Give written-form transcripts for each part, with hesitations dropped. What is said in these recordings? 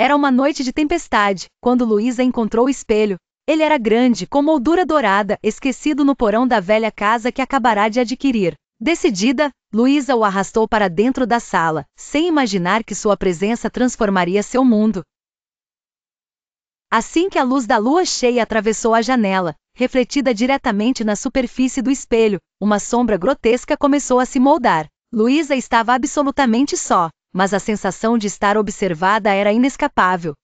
Era uma noite de tempestade, quando Luísa encontrou o espelho. Ele era grande, com moldura dourada, esquecido no porão da velha casa que acabará de adquirir. Decidida, Luísa o arrastou para dentro da sala, sem imaginar que sua presença transformaria seu mundo. Assim que a luz da lua cheia atravessou a janela, refletida diretamente na superfície do espelho, uma sombra grotesca começou a se moldar. Luísa estava absolutamente só, mas a sensação de estar observada era inescapável.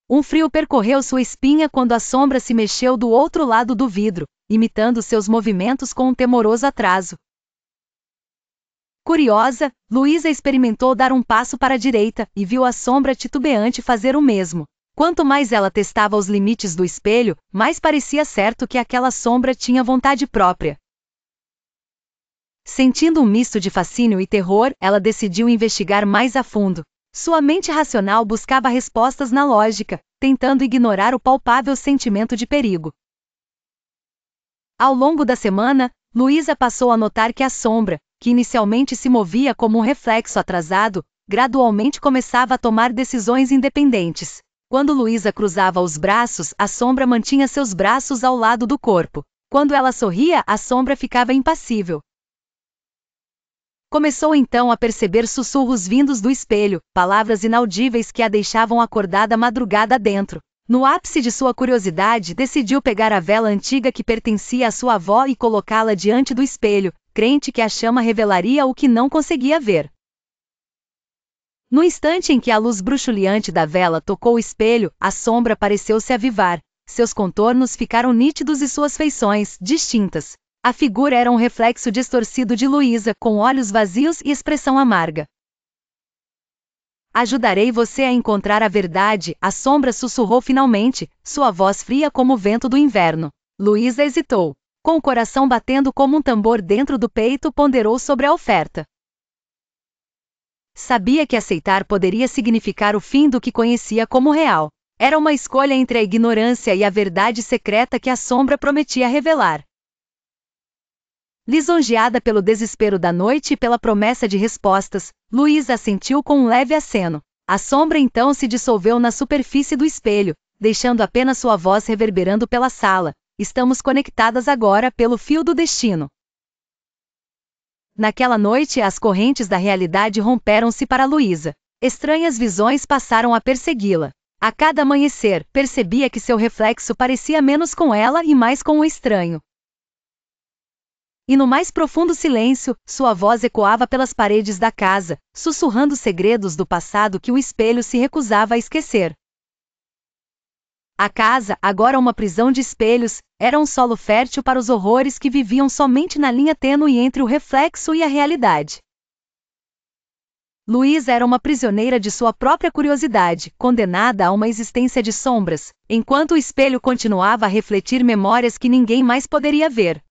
Um frio percorreu sua espinha quando a sombra se mexeu do outro lado do vidro, imitando seus movimentos com um temoroso atraso. Curiosa, Luísa experimentou dar um passo para a direita e viu a sombra titubeante fazer o mesmo. Quanto mais ela testava os limites do espelho, mais parecia certo que aquela sombra tinha vontade própria. Sentindo um misto de fascínio e terror, ela decidiu investigar mais a fundo. Sua mente racional buscava respostas na lógica, tentando ignorar o palpável sentimento de perigo. Ao longo da semana, Luísa passou a notar que a sombra, que inicialmente se movia como um reflexo atrasado, gradualmente começava a tomar decisões independentes. Quando Luísa cruzava os braços, a sombra mantinha seus braços ao lado do corpo. Quando ela sorria, a sombra ficava impassível. Começou então a perceber sussurros vindos do espelho, palavras inaudíveis que a deixavam acordada madrugada dentro. No ápice de sua curiosidade, decidiu pegar a vela antiga que pertencia à sua avó e colocá-la diante do espelho, crente que a chama revelaria o que não conseguia ver. No instante em que a luz bruxuleante da vela tocou o espelho, a sombra pareceu se avivar. Seus contornos ficaram nítidos e suas feições, distintas. A figura era um reflexo distorcido de Luísa, com olhos vazios e expressão amarga. Ajudarei você a encontrar a verdade, a sombra sussurrou finalmente, sua voz fria como o vento do inverno. Luísa hesitou. Com o coração batendo como um tambor dentro do peito, ponderou sobre a oferta. Sabia que aceitar poderia significar o fim do que conhecia como real. Era uma escolha entre a ignorância e a verdade secreta que a sombra prometia revelar. Lisonjeada pelo desespero da noite e pela promessa de respostas, Luísa assentiu com um leve aceno. A sombra então se dissolveu na superfície do espelho, deixando apenas sua voz reverberando pela sala. Estamos conectadas agora pelo fio do destino. Naquela noite, as correntes da realidade romperam-se para Luísa. Estranhas visões passaram a persegui-la. A cada amanhecer, percebia que seu reflexo parecia menos com ela e mais com o estranho. E no mais profundo silêncio, sua voz ecoava pelas paredes da casa, sussurrando segredos do passado que o espelho se recusava a esquecer. A casa, agora uma prisão de espelhos, era um solo fértil para os horrores que viviam somente na linha tênue entre o reflexo e a realidade. Luísa era uma prisioneira de sua própria curiosidade, condenada a uma existência de sombras, enquanto o espelho continuava a refletir memórias que ninguém mais poderia ver.